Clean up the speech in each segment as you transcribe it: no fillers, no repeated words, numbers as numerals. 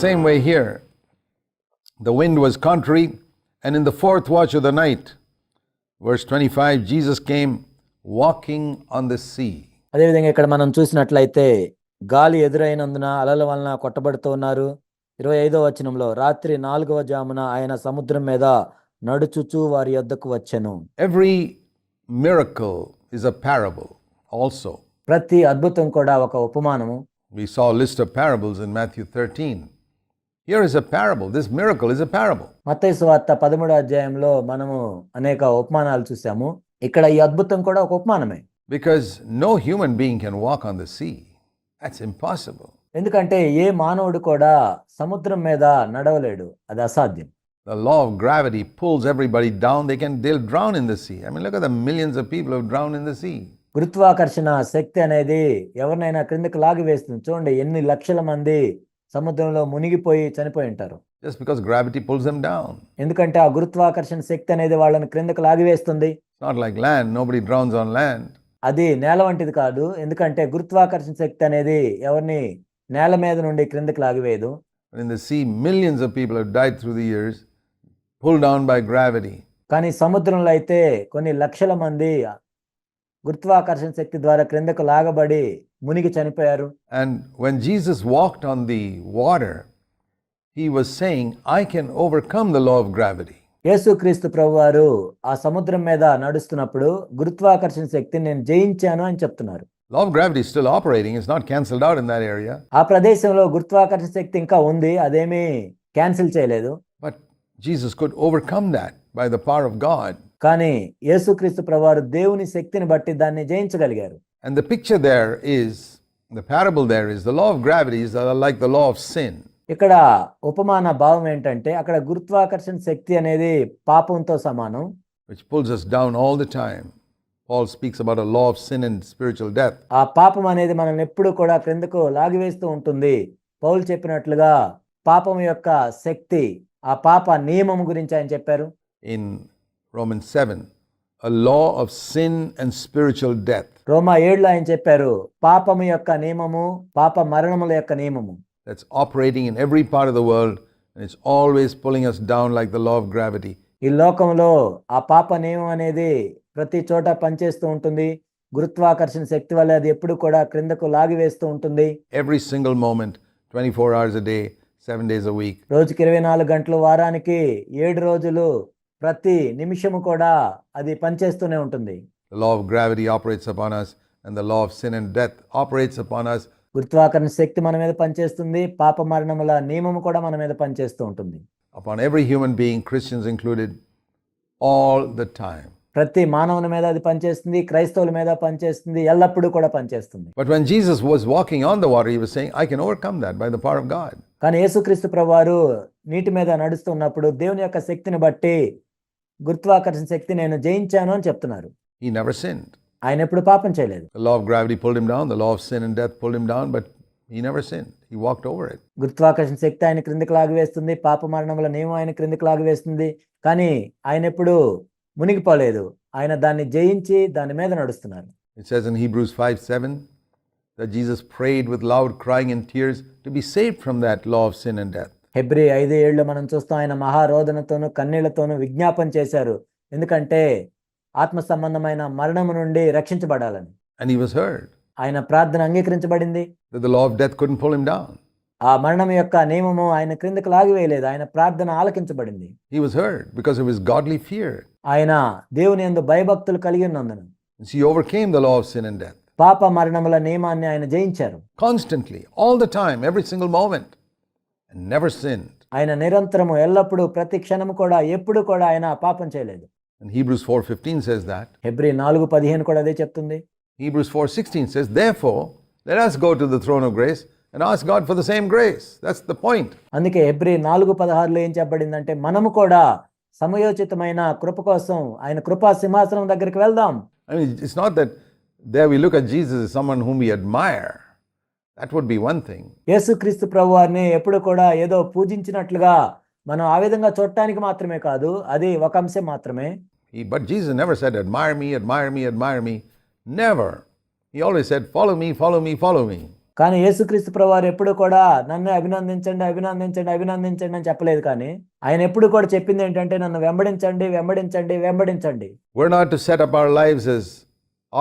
same way here. The wind was contrary, and in the fourth watch of the night, verse 25, Jesus came walking on the sea. అదేవిధంగా ఇక్కడ మనం చూసినట్లయితే గాలి ఎదురైనందున అలల వలన కొట్టబడుతూ ఉన్నారు. 25వ వచనంలో రాత్రి 4వ జామున ఆయన సముద్రం మీద నడుచుచు వారి యొద్దకు వచ్చెను. Every miracle is a parable also. ప్రతి అద్భుతం కూడా ఒక ఉపమానము. We saw a list of parables in Matthew 13. Here is a parable. This miracle is a parable. మత్తయి సువార్త 13వ అధ్యాయంలో మనము అనేక ఉపమానాలు చూసాము. ఇక్కడ ఈ అద్భుతం కూడా ఒక ఉపమానమే. Because no human being can walk on the sea. That's impossible. ఎందుకంటే ఏ మానవుడు కూడా సముద్రం మీద నడవలేడు, అది అసాధ్యం. The law of gravity pulls everybody down. They'll drown in the sea. I mean, look at the millions of people who have drowned in the sea. గురుత్వాకర్షణ శక్తి అనేది ఎవరినైనా క్రిందకి లాగి వేస్తుంది. చూడండి, ఎన్ని లక్షల మంది సముద్రంలో మునిగిపోయి చనిపోయి ఉంటారు. Just because gravity pulls them down. ఎందుకంటే ఆ గురుత్వాకర్షణ శక్తి అనేది వాళ్ళని క్రిందకి లాగివేస్తుంది. It's not like land. Nobody drowns on land. అది నేల వంటిది కాదు. ఎందుకంటే గురుత్వాకర్షణ శక్తి అనేది ఎవరిని నేల మీద నుండి క్రిందకి లాగివేయదు. But in the sea, millions of people have died through the years, pulled down by gravity. కానీ సముద్రంలో అయితే కొన్ని లక్షల మంది గురుత్వాకర్షణ శక్తి ద్వారా క్రిందకు లాగబడి మునిగి చనిపోయారు. And when Jesus walked on the water, he was saying, I can overcome the law of gravity. యేసుక్రీస్తు ప్రభువారు ఆ సముద్రం మీద నడుస్తున్నప్పుడు గురుత్వాకర్షణ శక్తిని నేను జయించాను అని చెప్తున్నారు. Law of gravity is still operating. It's not cancelled out in that area. ఆ ప్రదేశంలో గురుత్వాకర్షణ శక్తి ఇంకా ఉంది, అదేమీ క్యాన్సిల్ చేయలేదు. But Jesus could overcome that by the power of God. కానీ యేసుక్రీస్తు ప్రభువారు దేవుని శక్తిని బట్టి దాన్ని జయించగలిగారు. And the picture there is, the parable there is, the law of gravity is like the law of sin. ఇక్కడ ఉపమాన భావం ఏంటంటే అక్కడ గురుత్వాకర్షణ శక్తి అనేది పాపంతో సమానం, which pulls us down all the time. Paul speaks about a law of sin and spiritual death. ఆ పాపం అనేది మనల్ని ఎప్పుడు కూడా క్రిందకు లాగివేస్తూ ఉంటుంది. పౌలు చెప్పినట్లుగా పాపం యొక్క శక్తి, ఆ పాప నియమం గురించి ఆయన చెప్పారు. In Romans 7, a law of sin and spiritual death. రోమా 7లో ఆయన చెప్పారు పాపము యొక్క నియమము, పాప మరణముల యొక్క నియమము. That's operating in every part of the world, and it's always pulling us down like the law of gravity. ఈ లోకంలో ఆ పాప నియమం అనేది ప్రతి చోట పనిచేస్తూ ఉంటుంది. గురుత్వాకర్షణ శక్తి వల్ల అది ఎప్పుడు కూడా క్రిందకు లాగివేస్తూ ఉంటుంది. Every single moment, 24 hours a day, 7 days a week. రోజుకి 24 గంటలు, వారానికి 7 రోజులు, ప్రతి నిమిషము కూడా అది పనిచేస్తూనే ఉంటుంది. The law of gravity operates upon us, and the law of sin and death operates upon us. గురుత్వాకర్షణ శక్తి మన మీద పనిచేస్తుంది, పాప మరణముల నియమము కూడా మన మీద పనిచేస్తూ ఉంటుంది. Upon every human being, Christians included, all the time. ప్రతి మానవుని మీద అది పనిచేస్తుంది, క్రైస్తవుల మీద పనిచేస్తుంది, ఎల్లప్పుడూ కూడా పనిచేస్తుంది. But when Jesus was walking on the water, he was saying, I can overcome that by the power of God. కానీ యేసుక్రీస్తు ప్రభువారు నీటి మీద నడుస్తున్నప్పుడు దేవుని యొక్క శక్తిని బట్టి గురుత్వాకర్షణ శక్తి నేను జయించాను అని చెప్తున్నారు. He never sinned. ఆయన ఎప్పుడు పాపం చేయలేదు. The law of gravity pulled him down, the law of sin and death pulled him down, but he never sinned. He walked over it. గురుత్వాకర్షణ శక్తి ఆయన క్రిందికి లాగివేస్తుంది, పాప మరణముల నియమం ఆయన క్రిందికి లాగివేస్తుంది, కానీ ఆయన ఎప్పుడు మునిగిపోలేదు. ఆయన దాన్ని జయించి దాని మీద నడుస్తున్నారు. It says in Hebrews 5:7 that Jesus prayed with loud crying and tears to be saved from that law of sin and death. Hebrew 5:7 మనం చూస్తాం, ఆయన మహారోదనతోనూ కన్నీళ్లతోనూ విజ్ఞాపన చేశారు, ఎందుకంటే ఆత్మ సంబంధమైన మరణము నుండి రక్షించబడాలని. And he was heard. ఆయన ప్రార్థన అంగీకరించబడింది. That the law of death couldn't pull him down. ఆ మరణం యొక్క నియమము ఆయన క్రిందకు లాగివేయలేదు, ఆయన ప్రార్థన ఆలకించబడింది. He was heard because of his godly fear. ఆయన దేవుని యందు భయభక్తులు కలిగి ఉన్నందున He overcame the law of sin and death. పాప మరణముల నియమాన్ని ఆయన జయించారు. Constantly, all the time, every single moment, and never sinned. ఆయన నిరంతరము ఎల్లప్పుడూ ప్రతి క్షణము కూడా ఎప్పుడు కూడా ఆయన పాపం చేయలేదు. And Hebrews 4:15 says that. Hebrew 4:15 కూడా అదే చెప్తుంది. Hebrews 4:16 says, therefore, let us go to the throne of grace and ask God for the same grace. That's the point. అందుకే హెబ్రీ 4:16లో ఏం చెప్పబడిందంటే మనము కూడా సమయోచితమైన కృప కోసం ఆయన కృపా సింహాసనం దగ్గరికి వెళ్దాం. I mean, it's not that there we look at Jesus as someone whom we admire. That would be one thing. యేసుక్రీస్తు ప్రభువారిని ఎప్పుడు కూడా ఏదో పూజించినట్లుగా మనం ఆ విధంగా చూడటానికి మాత్రమే కాదు, అది ఒక అంశం మాత్రమే. But Jesus never said, admire me, admire me, admire me. Never. He always said, follow me, follow me, follow me. కానీ యేసుక్రీస్తు ప్రభువారు ఎప్పుడు కూడా నన్ను అభినందించండి అభినందించండి అభినందించండి అని చెప్పలేదు. కానీ ఆయన ఎప్పుడు కూడా చెప్పింది ఏంటంటే నన్ను వెంబడించండి వెంబడించండి వెంబడించండి. We're not to set up our lives as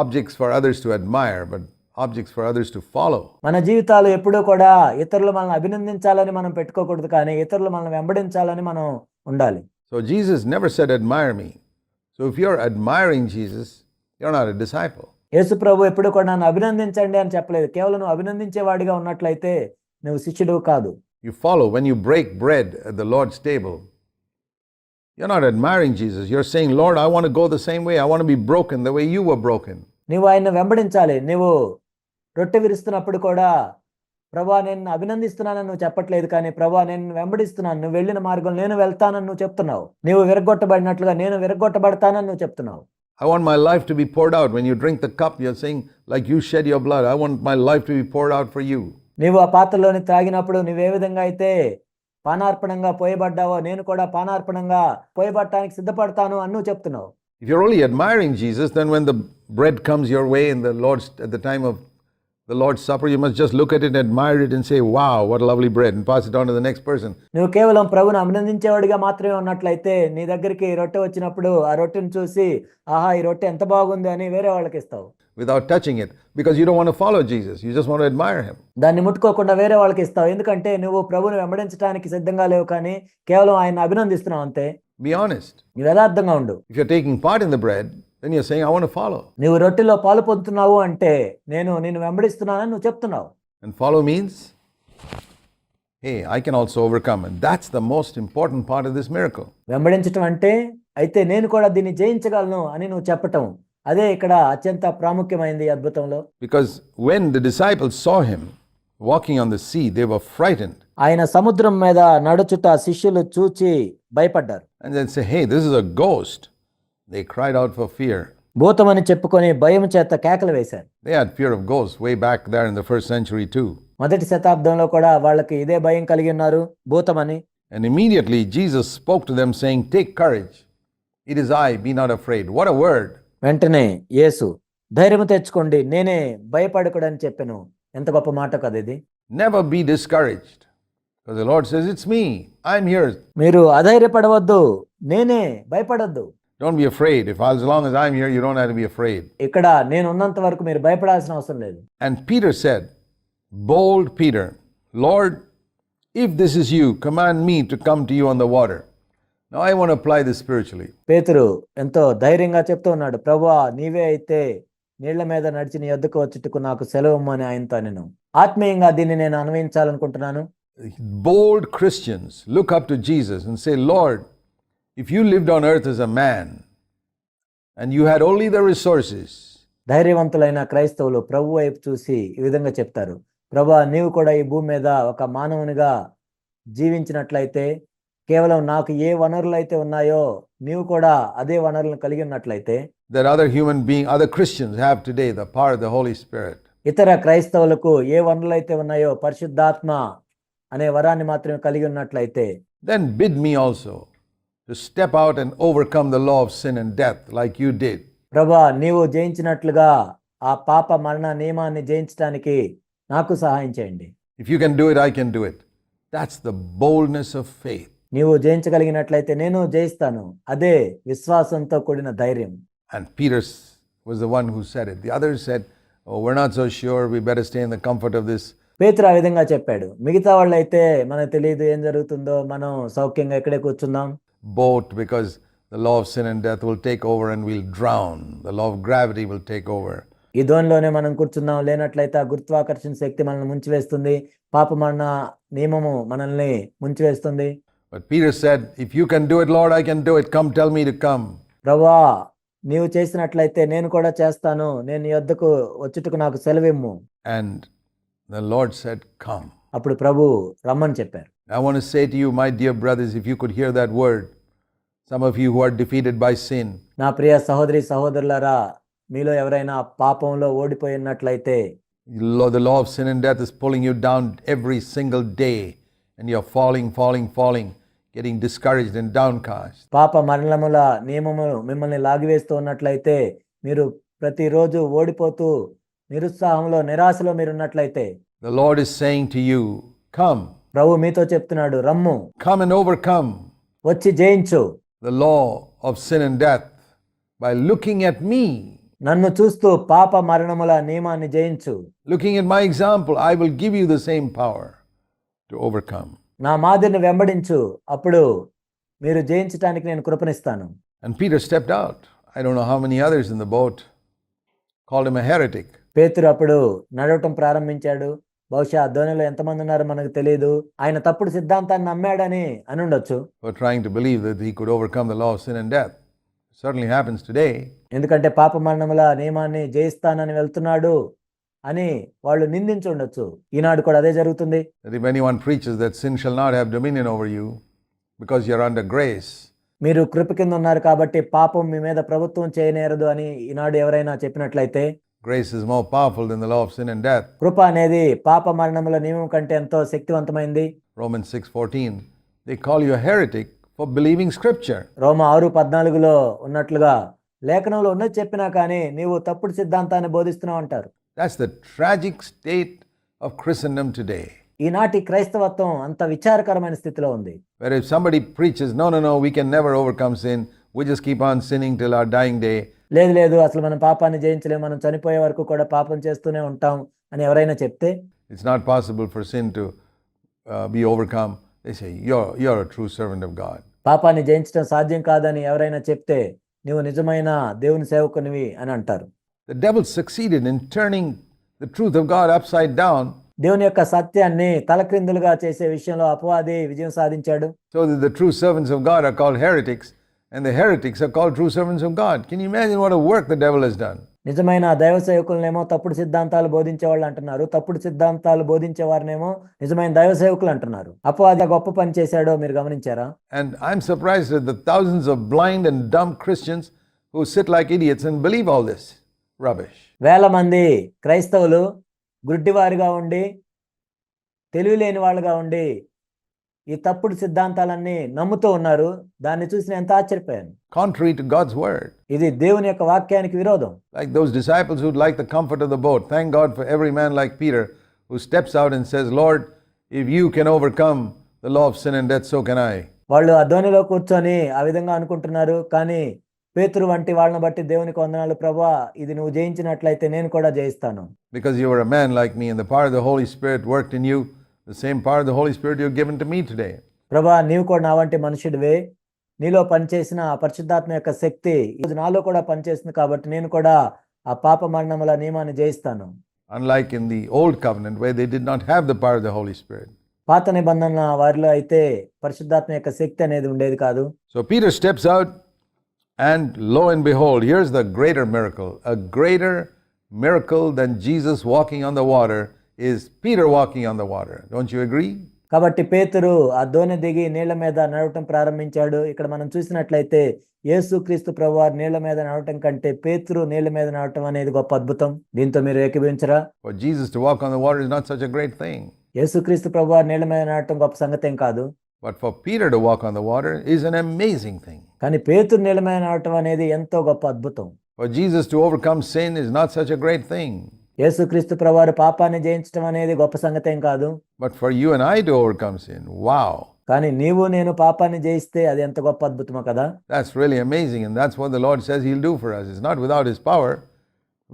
objects for others to admire, but objects for others to follow. మన జీవితాలు ఎప్పుడూ కూడా ఇతరులు మనల్ని అభినందించాలని మనం పెట్టుకోకూడదు, కానీ ఇతరులు మనల్ని వెంబడించాలని మనం ఉండాలి. So Jesus never said, admire me. So if you're admiring Jesus, you're not a disciple. యేసు ప్రభు ఎప్పుడు కూడా నన్ను అభినందించండి అని చెప్పలేదు. కేవలం నువ్వు అభినందించేవాడిగా ఉన్నట్లయితే నువ్వు శిష్యుడు కాదు. You follow. When you break bread at the Lord's table, you're not admiring Jesus. You're saying, Lord, I want to go the same way. I want to be broken the way you were broken. నువ్వు ఆయన్ని వెంబడించాలి. నువ్వు రొట్టె విరుస్తున్నప్పుడు కూడా ప్రభా నేను అభినందిస్తున్నానని నువ్వు చెప్పట్లేదు, కానీ ప్రభా నేను వెంబడిస్తున్నాను, నువ్వు వెళ్ళిన మార్గం నేను వెళ్తానని నువ్వు చెప్తున్నావు. నువ్వు విరగొట్టబడినట్లుగా నేను విరగొట్టబడతానని నువ్వు చెప్తున్నావు. I want my life to be poured out. When you drink the cup, you're saying, like you shed your blood, I want my life to be poured out for you. నీవు ఆ పాత్రలోని త్రాగినప్పుడు నువ్వే విధంగా అయితే పానార్పణంగా పోయబడ్డావో నేను కూడా పానార్పణంగా పోయబడటానికి సిద్ధపడతాను అని నువ్వు చెప్తున్నావు. If you're only admiring Jesus, then when the bread comes your way in at the time of the Lord's Supper, you must just look at it, admire it and say, wow, what a lovely bread, and pass it on to the next person. నువ్వు కేవలం ప్రభువును అభినందించేవాడిగా మాత్రమే ఉన్నట్లయితే నీ దగ్గరికి రొట్టె వచ్చినప్పుడు ఆ రొట్టెను చూసి ఆహా ఈ రొట్టె ఎంత బాగుంది అని వేరే వాళ్ళకి ఇస్తావు. Without touching it, because you don't want to follow Jesus, you just want to admire him. దాన్ని ముట్టుకోకుండా వేరే వాళ్ళకి ఇస్తావు, ఎందుకంటే నువ్వు ప్రభువును వెంబడించడానికి సిద్ధంగా లేవు, కానీ కేవలం ఆయన అభినందిస్తున్నావు అంతే. Be honest. నువ్వు యథార్థంగా ఉండు. If you're taking part in the bread, then you're saying, I want to follow. నువ్వు రొట్టెలో పాలు పొందుతున్నావు అంటే నిన్ను వెంబడిస్తున్నానని నువ్వు చెప్తున్నావు. And follow means, hey, I can also overcome. And that's the most important part of this miracle. వెంబడించటం అంటే అయితే నేను కూడా దీన్ని జయించగలను అని నువ్వు చెప్పటం, అదే ఇక్కడ అత్యంత ప్రాముఖ్యమైనది ఈ అద్భుతంలో. Because when the disciples saw him walking on the sea, they were frightened. ఆయన సముద్రం మీద నడుచుట శిష్యులు చూచి భయపడ్డారు. And then say, hey, this is a ghost. They cried out for fear. భూతమని చెప్పుకొని భయం చేత కేకలు వేశారు. They had fear of ghosts way back there in the first century too. మొదటి శతాబ్దంలో కూడా వాళ్ళకి ఇదే భయం కలిగి ఉన్నారు, భూతమని. And immediately Jesus spoke to them saying, take courage. It is I, be not afraid. What a word. వెంటనే యేసు ధైర్యం తెచ్చుకోండి, నేనే, భయపడకూడని చెప్పాను. ఎంత గొప్ప మాట కదా ఇది. Never be discouraged. Because the Lord says, it's me. I'm here. మీరు అధైర్యపడవద్దు, నేనే, భయపడొద్దు. Don't be afraid. As long as I'm here, you don't have to be afraid. ఇక్కడ నేను ఉన్నంత వరకు మీరు భయపడాల్సిన అవసరం లేదు. And Peter said, bold Peter, Lord, if this is you, command me to come to you on the water. Now I want to apply this spiritually. పేతురు ఎంతో ధైర్యంగా చెప్తూ ఉన్నాడు, ప్రభువా నీవే అయితే నీళ్ల మీద నడిచి నీ యొద్దకు వచ్చుటకు నాకు సెలవు అని ఆయనతో నేను ఆత్మీయంగా దీన్ని నేను అన్వయించాలనుకుంటున్నాను. Bold Christians look up to Jesus and say, Lord, if you lived on earth as a man and you had only the resources. ధైర్యవంతులైన క్రైస్తవులు ప్రభు వైపు చూసి ఈ విధంగా చెప్తారు, ప్రభువా నీవు కూడా ఈ భూమి మీద ఒక మానవునిగా జీవించినట్లయితే, కేవలం నాకు ఏ వనరులు అయితే ఉన్నాయో నీవు కూడా అదే వనరులను కలిగి ఉన్నట్లయితే, that other Christians have today, the power of the Holy Spirit. ఇతర క్రైస్తవులకు ఏ వనరులు అయితే ఉన్నాయో పరిశుద్ధాత్మ అనే వరాన్ని మాత్రమే కలిగి ఉన్నట్లయితే, then bid me also to step out and overcome the law of sin and death like you did. ప్రభువా నీవు జయించినట్లుగా ఆ పాప మరణ నియమాన్ని జయించడానికి నాకు సహాయం చేయండి. If you can do it, I can do it. That's the boldness of faith. నీవు జయించగలిగినట్లయితే నేను జయిస్తాను, అదే విశ్వాసంతో కూడిన ధైర్యం. And Peter was the one who said it. The others said, oh, we're not so sure, we better stay in the comfort of this. పేతురు ఆ విధంగా చెప్పాడు. మిగతా వాళ్ళు అయితే మనకు తెలియదు ఏం జరుగుతుందో, మనం సౌఖ్యంగా ఇక్కడే కూర్చుందాం. Boat, because the law of sin and death will take over and we'll drown. The law of gravity will take over. ఈ ధోనిలోనే మనం కూర్చుందాం, లేనట్లయితే ఆ గురుత్వాకర్షణ శక్తి మనల్ని ముంచివేస్తుంది, పాప మరణ నియమము మనల్ని ముంచివేస్తుంది. But Peter said, if you can do it, Lord, I can do it. Come, tell me to come. ప్రభువా నీవు చేసినట్లయితే నేను కూడా చేస్తాను, నేను నీ యొద్దకు వచ్చుటకు నాకు సెలవిమ్ము. And the Lord said, come. అప్పుడు ప్రభు రమ్మని చెప్పారు. I want to say to you, my dear brothers, if you could hear that word, some of you who are defeated by sin. నా ప్రియ సహోదరి సహోదరులారా, మీలో ఎవరైనా పాపంలో ఓడిపోయినట్లయితే, the law of sin and death is pulling you down every single day and you're falling, getting discouraged and downcast. పాప మరణముల నియమము మిమ్మల్ని లాగివేస్తూ ఉన్నట్లయితే, మీరు ప్రతిరోజు ఓడిపోతూ నిరుత్సాహంలో నిరాశలో మీరు ఉన్నట్లయితే, The Lord is saying to you, come, ప్రభు మీతో చెప్తున్నాడు, రమ్ము, come and overcome వచ్చి జయించు, the law of sin and death by looking at me. నన్ను చూస్తూ పాప మరణముల నియమాన్ని జయించు. Looking at my example, I will give you the same power to overcome. నా మాదిరిని వెంబడించు, అప్పుడు మీరు జయించటానికి నేను కృపనిస్తాను. And Peter stepped out. I don't know how many others in the boat called him a heretic. పేతురు అప్పుడు నడవటం ప్రారంభించాడు. బహుశా ధోనిలో ఎంతమంది ఉన్నారో మనకు తెలియదు. ఆయన తప్పుడు సిద్ధాంతాన్ని నమ్మాడని అని ఉండొచ్చు. For trying to believe that he could overcome the law of sin and death. It certainly happens today. ఎందుకంటే పాప మరణముల నియమాన్ని జయిస్తానని వెళ్తున్నాడు అని వాళ్ళు నిందించి ఉండొచ్చు. ఈనాడు కూడా అదే జరుగుతుంది. That if anyone preaches that sin shall not have dominion over you because you're under grace, మీరు కృప కింద ఉన్నారు కాబట్టి పాపం మీ మీద ప్రభుత్వం చేయనేరదు అని ఈనాడు ఎవరైనా చెప్పినట్లయితే, grace is more powerful than the law of sin and death. కృప అనేది పాప మరణముల నియమం కంటే ఎంతో శక్తివంతమైంది. Romans 6:14, they call you a heretic for believing scripture. రోమా 6:14లో ఉన్నట్లుగా లేఖనంలో ఉన్నది చెప్పినా కానీ నీవు తప్పుడు సిద్ధాంతాన్ని బోధిస్తున్నావు అంటారు. That's the tragic state of Christendom today. ఈనాటి క్రైస్తవత్వం అంత విచారకరమైన స్థితిలో ఉంది. Where if somebody preaches, no, we can never overcome sin, we just keep on sinning till our dying day. లేదు అసలు మనం పాపాన్ని జయించలేము, మనం చనిపోయే వరకు కూడా పాపం చేస్తూనే ఉంటాం అని ఎవరైనా చెప్తే, It's not possible for sin to be overcome. They say, you're a true servant of God. పాపాన్ని జయించడం సాధ్యం కాదని ఎవరైనా చెప్తే నీవు నిజమైన దేవుని సేవకునివి అని అంటారు. The devil succeeded in turning the truth of God upside down, దేవుని యొక్క సత్యాన్ని తలక్రిందులుగా చేసే విషయంలో అపవాది విజయం సాధించాడు. so that the true servants of God are called heretics and the heretics are called true servants of God. Can you imagine what a work the devil has done? నిజమైన దైవ సేవకులనేమో తప్పుడు సిద్ధాంతాలు బోధించే వాళ్ళు అంటున్నారు, తప్పుడు సిద్ధాంతాలు బోధించే వారినేమో నిజమైన దైవ సేవకులు అంటున్నారు. అపవాది గొప్ప పని చేశాడో మీరు గమనించారా? And I'm surprised at the thousands of blind and dumb Christians who sit like idiots and believe all this rubbish. వేల మంది క్రైస్తవులు గుడ్డివారిగా ఉండి, తెలివి లేని వాళ్ళుగా ఉండి ఈ తప్పుడు సిద్ధాంతాలన్నీ నమ్ముతూ ఉన్నారు. దాన్ని చూసి నేను ఎంత ఆశ్చర్యపోయాను. Contrary to God's word. ఇది దేవుని యొక్క వాక్యానికి విరోధం. Like those disciples who'd like the comfort of the boat. Thank God for every man like Peter who steps out and says, Lord, if you can overcome the law of sin and death, so can I. వాళ్ళు ఆ ధోనిలో కూర్చొని ఆ విధంగా అనుకుంటున్నారు. కానీ పేతురు వంటి వాళ్ళని బట్టి దేవునికి వందనాలు ప్రభువా, ఇది నువ్వు జయించినట్లయితే నేను కూడా జయిస్తాను. Because you were a man like me and the power of the Holy Spirit worked in you, the same power of the Holy Spirit you've given to me today. ప్రభువా, నీవు కూడా నా వంటి మనుషుడివే, నీలో పనిచేసిన ఆ పరిశుద్ధాత్మ యొక్క శక్తి ఈరోజు నాలో కూడా పనిచేస్తుంది కాబట్టి నేను కూడా ఆ పాప మరణముల నియమాన్ని జయిస్తాను. Unlike in the old covenant where they did not have the power of the Holy Spirit. పాత నిబంధన వారిలో అయితే పరిశుద్ధాత్మ యొక్క శక్తి అనేది ఉండేది కాదు. So Peter steps out and lo and behold, here's the greater miracle. A greater miracle than Jesus walking on the water is Peter walking on the water. Don't you agree? కాబట్టి పేతురు ఆ దోణి దిగి నీళ్ల మీద నడవటం ప్రారంభించాడు. ఇక్కడ మనం చూసినట్లయితే యేసుక్రీస్తు ప్రభువారు నీళ్ల మీద నడవటం కంటే పేతురు నీళ్ల మీద నడవటం అనేది గొప్ప అద్భుతం. దీంతో మీరు ఏకీభవించరా? For Jesus to walk on the water is not such a great thing. యేసుక్రీస్తు ప్రభువారు నీళ్ల మీద నడవటం గొప్ప సంగతి ఏం కాదు. But for Peter to walk on the water is an amazing thing. కానీ పేతురు నీళ్ల మీద నడవటం అనేది ఎంతో గొప్ప అద్భుతం. For Jesus to overcome sin is not such a great thing. యేసుక్రీస్తు ప్రభువారు పాపాన్ని జయించడం అనేది గొప్ప సంగతి ఏం కాదు. But for you and I to overcome sin, wow. కానీ నీవు నేను పాపాన్ని జయిస్తే అది ఎంత గొప్ప అద్భుతమో కదా. That's really amazing, and that's what the Lord says he'll do for us. It's not without his power,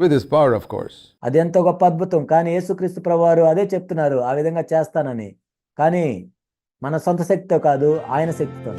with his power of course. అది ఎంతో గొప్ప అద్భుతం. కానీ యేసుక్రీస్తు ప్రభువారు అదే చెప్తున్నారు, ఆ విధంగా చేస్తానని. కానీ మన సొంత శక్తితో కాదు, ఆయన శక్తితో.